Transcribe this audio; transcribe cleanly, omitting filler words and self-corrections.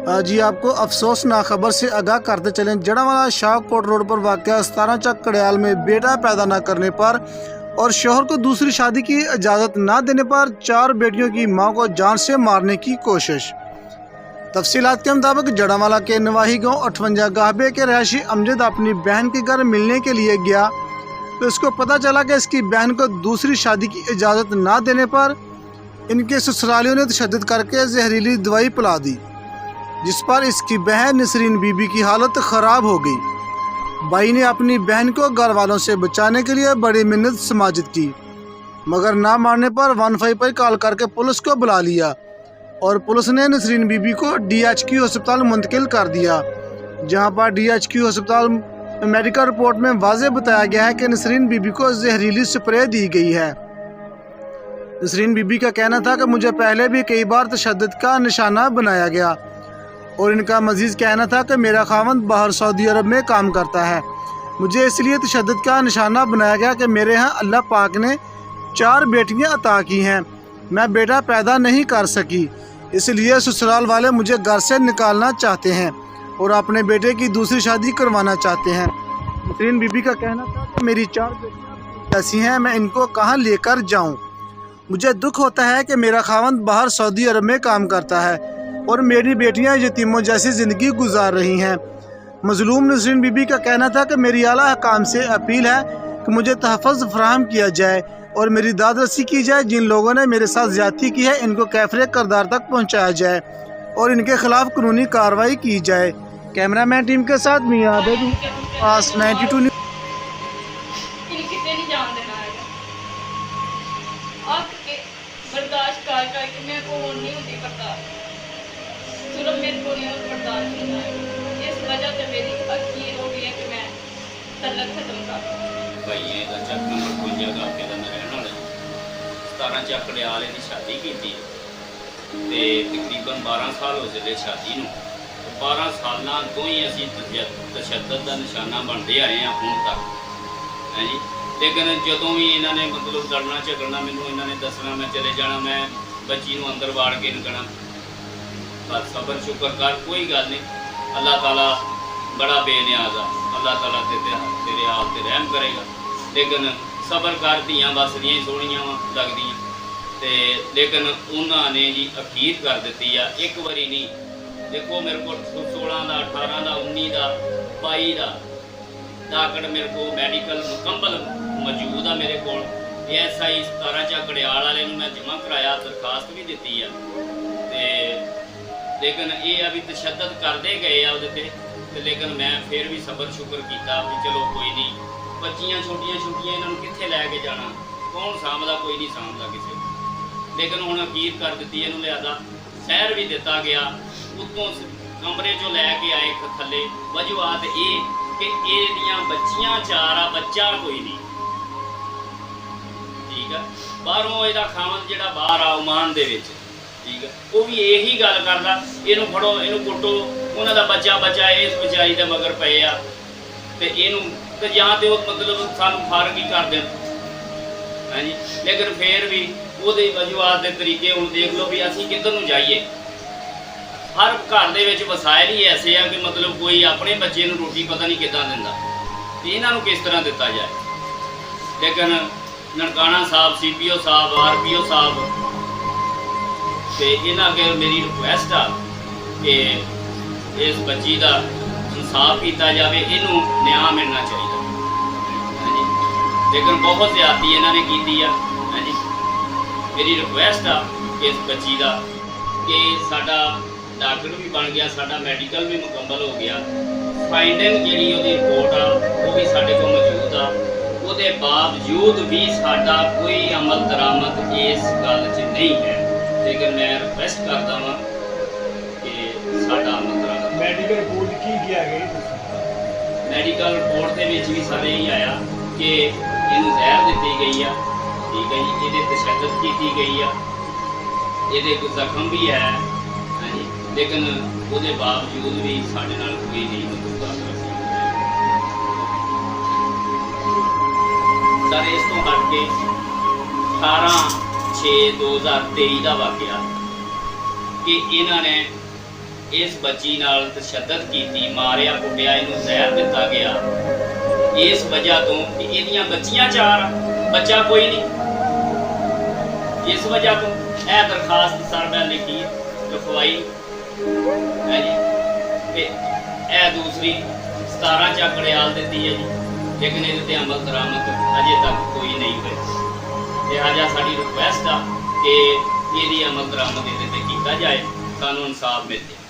जी आपको अफसोसनाक खबर से आगाह करते चलें। जड़ावाला शाहकोट रोड पर वाक़या 17 चक कड़याल में बेटा पैदा न करने पर और शोहर को दूसरी शादी की इजाज़त न देने पर 4 बेटियों की मां को जान से मारने की कोशिश। तफसीलात के मुताबिक जड़ावाला के नवाही गाँव 58 गाहबे के रहायशी अमजद अपनी बहन के घर मिलने के लिए गया तो इसको पता चला कि इसकी बहन को दूसरी शादी की इजाज़त न देने पर इनके ससुरालियों ने तशद्दुद करके जहरीली दवाई पिला दी, जिस पर इसकी बहन नसरीन बीबी की हालत ख़राब हो गई। भाई ने अपनी बहन को घर वालों से बचाने के लिए बड़ी मिन्नत समाजित की, मगर ना मारने पर 15 पर कॉल करके पुलिस को बुला लिया और पुलिस ने नसरीन बीबी को DHQ अस्पताल मुंतकिल कर दिया, जहां पर DHQ अस्पताल मेडिकल रिपोर्ट में वाज़ेह बताया गया है कि नसरीन बीबी को जहरीली स्प्रे दी गई है। नसरीन बीबी का कहना था कि मुझे पहले भी कई बार तशद्दुद का निशाना बनाया गया और इनका मज़ीद कहना था कि मेरा खावंद बाहर सऊदी अरब में काम करता है, मुझे इसलिए तशद्दुद का निशाना बनाया गया कि मेरे यहाँ अल्लाह पाक ने 4 बेटियाँ अता की हैं, मैं बेटा पैदा नहीं कर सकी, इसलिए ससुराल वाले मुझे घर से निकालना चाहते हैं और अपने बेटे की दूसरी शादी करवाना चाहते हैं। नसरीन बीबी का कहना था कि मेरी 4 बेटियाँ ऐसी हैं, मैं इनको कहाँ लेकर जाऊँ। मुझे दुख होता है कि मेरा खावंद बाहर सऊदी अरब में काम करता है और मेरी बेटियां यतीमों जैसी ज़िंदगी गुजार रही हैं। मज़लूम नसरीन बीबी का कहना था कि मेरी आला हकाम से अपील है कि मुझे तहफ़्फ़ुज़ फराहम किया जाए और मेरी दाद रसी की जाए। जिन लोगों ने मेरे साथ ज़्यादती की है इनको कैफरे करदार तक पहुँचाया जाए और इनके ख़िलाफ़ कानूनी कार्रवाई की जाए। कैमरामैन टीम के साथ मियां आबिद, आस 92 न्यूज़। बर्दाश्त कर करके मेरे को नहीं होती बर्दाश्त, सिर्फ मेरे को नहीं बर्दाश्त होता है। इस वजह से मेरी अखीर हो गई है कि मैं तलक खत्म कर भाई का चक नंबर 52 गाके का रहने वाले 17 चक कड़याल की शादी की थी ते तकरीबन 12 साल हो चले शादी नूं। 12 साल तो ही असी तशद्दुद का निशाना बनते आए हैं हुण तक है जी। लेकिन जदों भी इन्होंने मतलब लड़ना झगड़ना मैनू इन्होंने दसना, मैं चले जाना, मैं बच्ची नूं अंदर वाड़ के कहना बस सबर शुक्र कर, कोई गल नहीं, अल्लाह ताला बड़ा बेनियाज आ, अल्लाह ताला तेरे आप ते रहम करेगा। लेकिन सबर कर, धियां बसदियां ही सोहणियां लगदियां ते लेकिन उन्होंने जी अखीर कर दी आ। एक बारी नहीं, देखो मेरे को 16 का 18 का 19 का 22 का डाकट मेरे को मेडिकल मुकम्मल मौजूद है मेरे को। SI 17 चक कड़याल वाले मैं जमा कराया, दरखास्त भी दी है ते लेकिन ये अभी तशद्दुद करते गए आ, लेकिन मैं फिर भी सबर शुक्र किया भी चलो कोई नहीं, बच्चियां छोटियां छोटियां इन्होंने कित्थे लैके जाना, कौन सामदा, कोई नहीं सामदा किसी को। लेकिन हुण अखीर कर दी, इन्हूं लियादा शहर भी दिता गया, उत्तों कमरे चो लैके आए थल्ले। वजूहात ये कि एदियां बच्चियां 4 आ, बच्चा कोई नहीं, ठीक है। बाहरों इहदा खावंद जिहड़ा बाहर आ ओमान दे विच, ठीक है, वो भी यही गल करदा, इहनूं फड़ो, इहनूं कुटो, उन्हां दा बच्चा बच्चा इस बेचारी दे मगर पए आ ते इहनूं ते जां ते ओह मतलब सानूं फारग ही कर देण है जी। लेकिन फिर भी ਉਹਦੇ वजूहात के तरीके हुण देख लो भी असीं किधर नूं जाइए। हर घर दे विच वसाइल ही ऐसे आ कि मतलब कोई अपने बच्चे नूं रोटी पता नहीं किदां दिंदा ते इन्हां नूं किस तरह दिता जाए। लेकिन ननकाना साहब, CPO साहब, RPO साहब ते इन्हां अगे मेरी रिक्वेस्ट आ कि इस बच्ची का इंसाफ किया जाए, इनू न्याय मिलना चाहिए है जी। लेकिन बहुत ज़्यादती इन्होंने की है जी। मेरी रिक्वेस्ट आ कि इस बच्ची का कि साडा डॉक्टर भी बन गया, साडा मेडिकल भी मुकम्मल हो गया, फाइंडिंग जी रिपोर्ट आ वो भी साढ़े को मौजूद आ, उसके बावजूद भी साडा कोई अमल दरामद इस गल च नहीं है। लेकिन मैं रिक्वेस्ट करता हाँ कि साडा अमल दरामद मेडिकल रिपोर्ट की किया गया, मेडिकल रिपोर्ट के भी सारे ही आया कि इनू जहर दी गई है, ठीक है जी, ये तशद्दुद की गई है, ये कोई जख्म भी है जी। लेकिन उसके बावजूद भी साढ़े नाल कोई नहीं मतलब सर इस तो हट के 18/6/2023 का वाकया कि इन्होंने ਇਸ ਬੱਚੀ ਨਾਲ ਤਸ਼ੱਦਦ ਕੀਤੀ, ਮਾਰਿਆ ਕੁੱਟਿਆ, ਇਹਨੂੰ ਜ਼ਹਿਰ ਦਿੱਤਾ ਗਿਆ। ਇਸ ਵਜ੍ਹਾ ਤੋਂ ਕਿ ਇਹਦੀਆਂ ਬੱਚੀਆਂ 4 ਆ, ਬੱਚਾ ਕੋਈ ਨਹੀਂ। ਇਸ ਵਜ੍ਹਾ ਤੋਂ ਇਹ ਦਰਖਾਸਤ ਸਰ ਮੈਂ ਲਿਖੀ ਲਿਖਵਾਈ ਹੈ ਜੀ। ਤੇ ਇਹ ਦੂਸਰੀ 17 ਚੱਕ ਅੜਿਆਲ ਦਿੱਤੀ ਹੈ ਜੀ, ਲੇਕਿਨ ਇਹਦੇ ਤੇ ਅਮਲ ਦਰਾਮਦ ਅਜੇ ਤੱਕ ਕੋਈ ਨਹੀਂ ਹੋਈ। ਲਿਹਾਜ਼ਾ ਸਾਡੀ ਰਿਕੁਐਸਟ ਆ ਕਿ ਇਹਦੀ ਅਮਲ ਦਰਾਮਦ ਇਹਦੇ ਤੇ ਕੀਤਾ ਜਾਏ, ਸਾਨੂੰ ਇਨਸਾਫ ਮਿਲੇ।